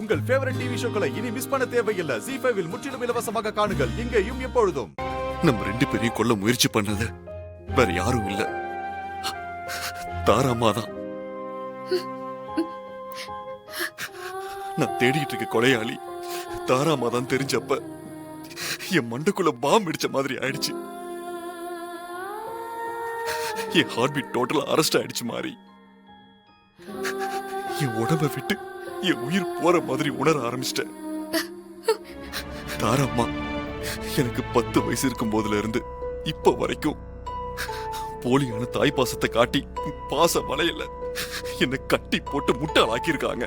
உங்கள் favourite TV ஷோக்களை இனி miss பண்ண தேவையில்லை. ZEE5 இல் முற்றிலும் இலவசமாக காணுங்கள். இங்கேயும் எப்பொழுதும். நம்ம 2 பேரையும் கொல்ல முயற்சி பண்ணது வேற யாரும் இல்ல, தாராமா தான். நான் தேடிட்டு இருக்க கொலையாளி தாராமா தான் தெரிஞ்சப்ப என் மண்டைக்குள்ள பாம் இடிச்ச மாதிரி ஆயிடுச்சு. என் ஹார்ட் பீட் டோட்டலா அரெஸ்ட் ஆயிடுச்சு மாதிரி. என் உடம்ப விட்டு என் உயிர் போற மாதிரி உணர ஆரம்பிச்சிட்டேன். தாராம்மா எனக்கு 10 வயசு இருக்கும் போதுல இருந்து இப்ப வரைக்கும் போலியான தாய் பாசத்தை காட்டி பாச வலையில என்னை கட்டி போட்டு முட்டாளாக்கியிருக்காங்க.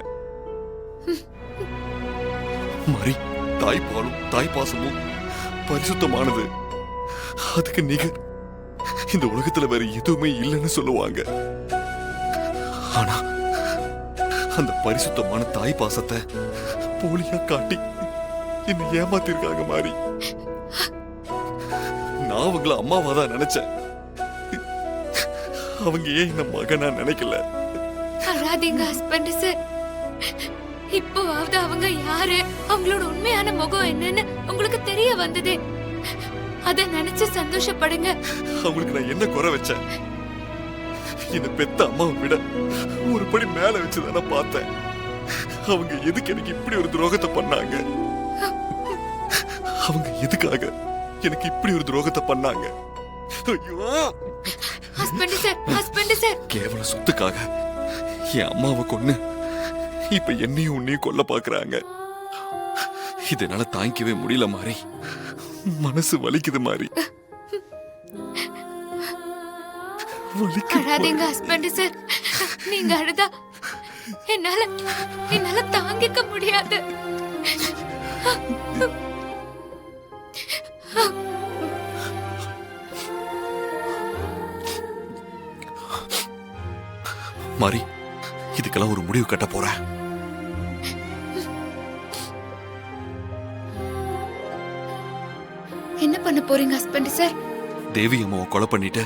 மரி, தாய்ப்பாலும் தாய்ப்பாசமும் பரிசுத்தமானது. அதுக்கு நிகர் இந்த உலகத்துல வேற எதுவுமே இல்லைன்னு சொல்லுவாங்க. ஆனா அந்த பரிசுத்தமான தாய் பாசத்தை போலியா காட்டி என்ன ஏமாத்திருக்காங்க மாதிரி. நான் அவங்கள அம்மாவாதான் நினைச்சேன். அவங்க ஏன் இந்த மகனா நினைக்கல? அழாதீங்க ஹஸ்பண்ட் சார். இப்போவாவது அவங்க யாரு, அவங்களோட உண்மையான முகம் என்னன்னு உங்களுக்கு தெரிய வந்தது. அத நினைச்சு சந்தோஷப்படுங்க. அவங்களுக்கு நான் என்ன குறை வச்சேன்? இந்த பெத்த அம்மாவை விட ஒரு படி மேல வச்சுதான பார்த்தேன். அவங்க எதுக்கு எனக்கு இப்படி ஒரு துரோகத்தை பண்ணாங்க? அவங்க எதுக்காக எனக்கு இப்படி ஒரு துரோகத்தை பண்ணாங்க? ஐயோ, ஹஸ்பண்ட் சார், கேவல சொத்துக்காக என் அம்மாவை கொன்னு இப்ப என்னையும் உன்னையும் கொல்ல பாக்குறாங்க. இதனால தாங்கிக்கவே முடியல மாதிரி. மனசு வலிக்குது மாதிரி. அழாதீங்க ஹஸ்பண்ட் சார். நீங்க அழுதா என்னால தாங்கிக்க முடியாது. மாரி, இதுக்கெல்லாம் ஒரு முடிவு கட்ட போறேன். என்ன பண்ண போறீங்க ஹஸ்பண்ட் சார்? தேவி அம்மாவை கொலை பண்ணிட்டு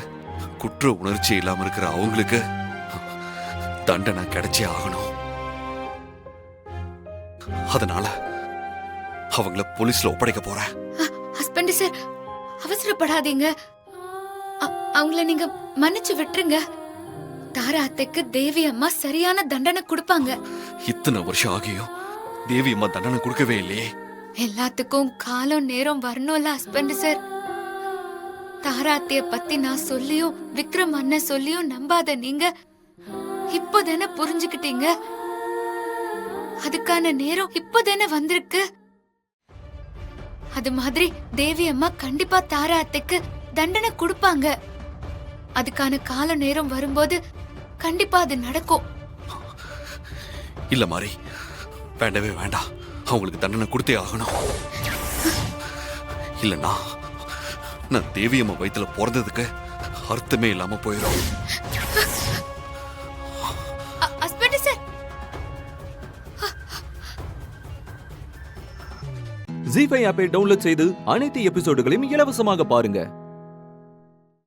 குற்ற உணர்ச்சி இல்லாம இருக்கிற அவங்களுக்கு தண்டனை கிடைச்சே ஆகணும். அதனால அவங்கள போலீஸ்ல ஒப்படைக்க போறேன். ஹஸ்பண்ட் சார், அவசரப்படாதீங்க. அவங்கள நீங்க மன்னிச்சு விட்டுருங்க. தாரா அத்தைக்கு தேவி அம்மா சரியான தண்டனை கொடுப்பாங்க. இத்தனை வருஷம் ஆகியும் தேவி அம்மா தண்டனை கொடுக்கவே இல்லையே. எல்லாத்துக்கும் காலம் நேரம் வரணும்ல ஹஸ்பண்ட் சார். தாரா அத்தைய பத்தி நான் சொல்லியும் விக்ரம் அண்ணன் சொல்லியும் நம்பாத நீங்க இப்போதானே புரிஞ்சுக்கிட்டீங்க. அதுக்கான நேரம் இப்போதானே வந்திருக்கு. அது மாதிரி தேவி அம்மா கண்டிப்பா தாரா அத்தைக்கு தண்டனை கொடுப்பாங்க. அதுக்கான கால நேரம் வரும்போது கண்டிப்பா அது நடக்கும். இல்ல மாரி, வேண்டவே வேண்டாம். அவங்களுக்கு தண்டனை கொடுத்தே ஆகணும். இல்லன்னா நான் தேவி அம்மா வயித்துல பிறந்ததுக்கு அர்த்தமே இல்லாம போயிடும். ZEE5 ஆப்பை டவுன்லோட் செய்து அனைத்து எபிசோடுகளையும் இலவசமாக பாருங்க.